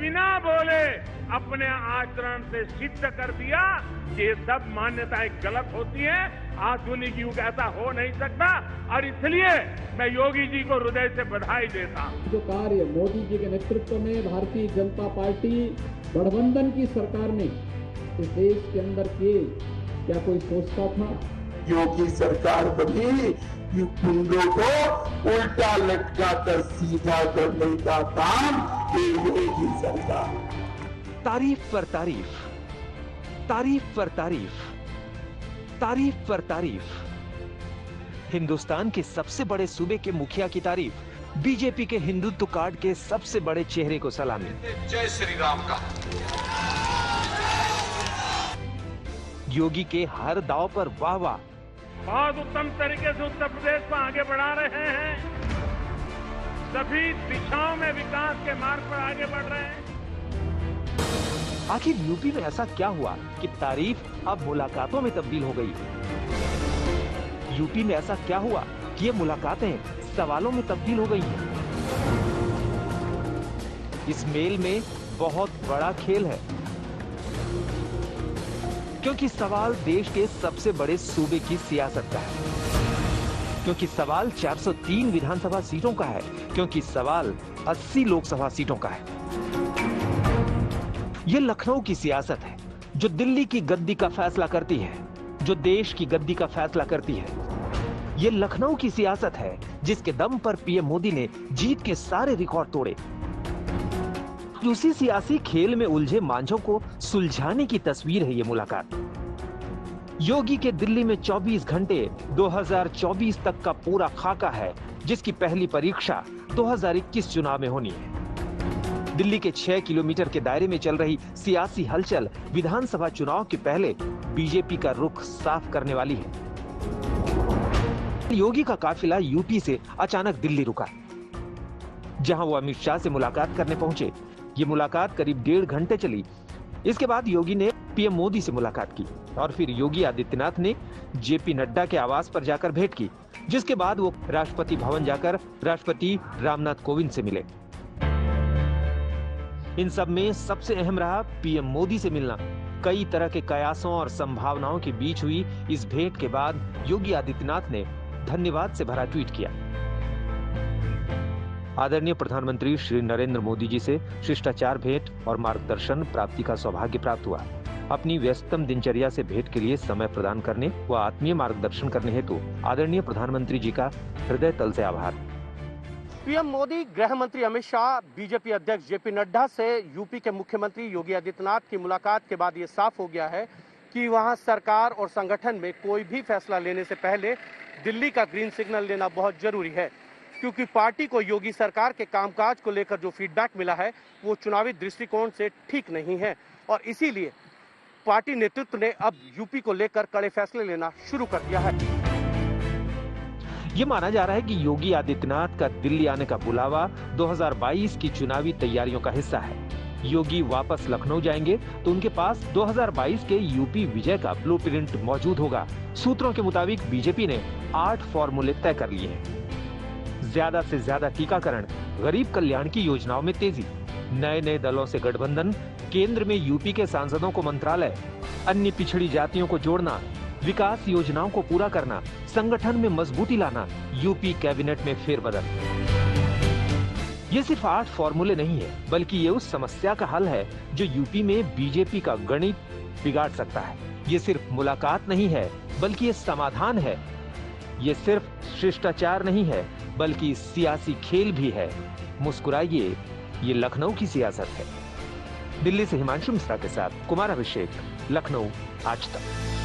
बिना बोले अपने आचरण से सिद्ध कर दिया कि ये सब मान्यताएं गलत होती हैं। आधुनिक युग ऐसा हो नहीं सकता और इसलिए मैं योगी जी को हृदय से बधाई देता हूं। जो कार्य मोदी जी के नेतृत्व में भारतीय जनता पार्टी गठबंधन की सरकार ने इस देश के अंदर किए, क्या कोई सोचता था? योगी सरकार बनी कि कुंडों को उल्टा लटकाकर सीधा करने का काम ये योगी सरकार। तारीफ पर तारीफ, तारीफ पर तारीफ, तारीफ पर तारीफ। हिंदुस्तान के सबसे बड़े सूबे के मुखिया की तारीफ, बीजेपी के हिंदुत्व कार्ड के सबसे बड़े चेहरे को सलामी। जय श्री राम का। योगी के हर दाव पर वाह वाह। बहुत उत्तम तरीके से उत्तर प्रदेश को आगे बढ़ा रहे हैं। सभी दिशाओं में विकास के मार्ग पर आगे बढ़ रहे हैं। आखिर यूपी में ऐसा क्या हुआ कि तारीफ अब मुलाकातों में तब्दील हो गई? यूपी में ऐसा क्या हुआ कि ये मुलाकातें सवालों में तब्दील हो गई हैं? इस मेल में बहुत बड़ा खेल है, क्योंकि सवाल देश के सबसे बड़े सूबे की सियासत का है, क्योंकि सवाल 403 विधानसभा सीटों का है, क्योंकि सवाल 80 लोकसभा सीटों का है। यह लखनऊ की सियासत है जो दिल्ली की गद्दी का फैसला करती है, जो देश की गद्दी का फैसला करती है। यह लखनऊ की सियासत है जिसके दम पर पीएम मोदी ने जीत के सारे रिकॉर्ड तोड़े। उसी सियासी खेल में उलझे मांझों को सुलझाने की तस्वीर है ये मुलाकात। योगी के दिल्ली में 24 घंटे 2024 तक का पूरा खाका है, जिसकी पहली परीक्षा 2021 चुनाव में होनी है। दिल्ली के 6 किलोमीटर के दायरे में चल रही सियासी हलचल विधानसभा चुनाव के पहले बीजेपी का रुख साफ करने वाली है। योगी का काफिला यूपी से अचानक दिल्ली रुका, जहां वो अमित शाह से मुलाकात करने पहुंचे। ये मुलाकात करीब 1.5 घंटे चली। इसके बाद योगी ने पीएम मोदी से मुलाकात की और फिर योगी आदित्यनाथ ने जेपी नड्डा के आवास पर जाकर भेंट की, जिसके बाद वो राष्ट्रपति भवन जाकर राष्ट्रपति रामनाथ कोविंद से मिले। इन सब में सबसे अहम रहा पीएम मोदी से मिलना। कई तरह के कयासों और संभावनाओं के बीच हुई इस भेंट के बाद योगी आदित्यनाथ ने धन्यवाद से भरा ट्वीट किया। आदरणीय प्रधानमंत्री श्री नरेंद्र मोदी जी से शिष्टाचार भेंट और मार्गदर्शन प्राप्ति का सौभाग्य प्राप्त हुआ। अपनी व्यस्तम दिनचर्या से भेंट के लिए समय प्रदान करने व आत्मीय मार्गदर्शन करने हेतु आदरणीय प्रधानमंत्री जी का हृदय तल से आभार। पीएम मोदी, गृह मंत्री अमित शाह, बीजेपी अध्यक्ष जेपी नड्डा से यूपी के मुख्यमंत्री योगी आदित्यनाथ की मुलाकात के बाद ये साफ हो गया है कि वहां सरकार और संगठन में कोई भी फैसला लेने से पहले दिल्ली का ग्रीन सिग्नल लेना बहुत जरूरी है, क्योंकि पार्टी को योगी सरकार के कामकाज को लेकर जो फीडबैक मिला है वो चुनावी दृष्टिकोण से ठीक नहीं है और इसीलिए पार्टी नेतृत्व ने अब यूपी को लेकर कड़े फैसले लेना शुरू कर दिया है। ये माना जा रहा है कि योगी आदित्यनाथ का दिल्ली आने का बुलावा 2022 की चुनावी तैयारियों का हिस्सा है। योगी वापस लखनऊ जाएंगे तो उनके पास 2022 के यूपी विजय का ब्लूप्रिंट मौजूद होगा। सूत्रों के मुताबिक बीजेपी ने 8 फॉर्मूले तय कर लिए हैं। ज्यादा से ज्यादा टीकाकरण, गरीब कल्याण की योजनाओं में तेजी, नए दलों से गठबंधन, केंद्र में यूपी के सांसदों को मंत्रालय, अन्य पिछड़ी जातियों को जोड़ना, विकास योजनाओं को पूरा करना, संगठन में मजबूती लाना, यूपी कैबिनेट में फेरबदल। ये सिर्फ 8 फॉर्मूले नहीं है, बल्कि ये उस समस्या का हल है जो यूपी में बीजेपी का गणित बिगाड़ सकता है। ये सिर्फ मुलाकात नहीं है, बल्कि ये समाधान है। ये सिर्फ शिष्टाचार नहीं है, बल्कि सियासी खेल भी है। मुस्कुराइए, ये लखनऊ की सियासत है। दिल्ली से हिमांशु मिश्रा के साथ कुमार अभिषेक, लखनऊ आज तक।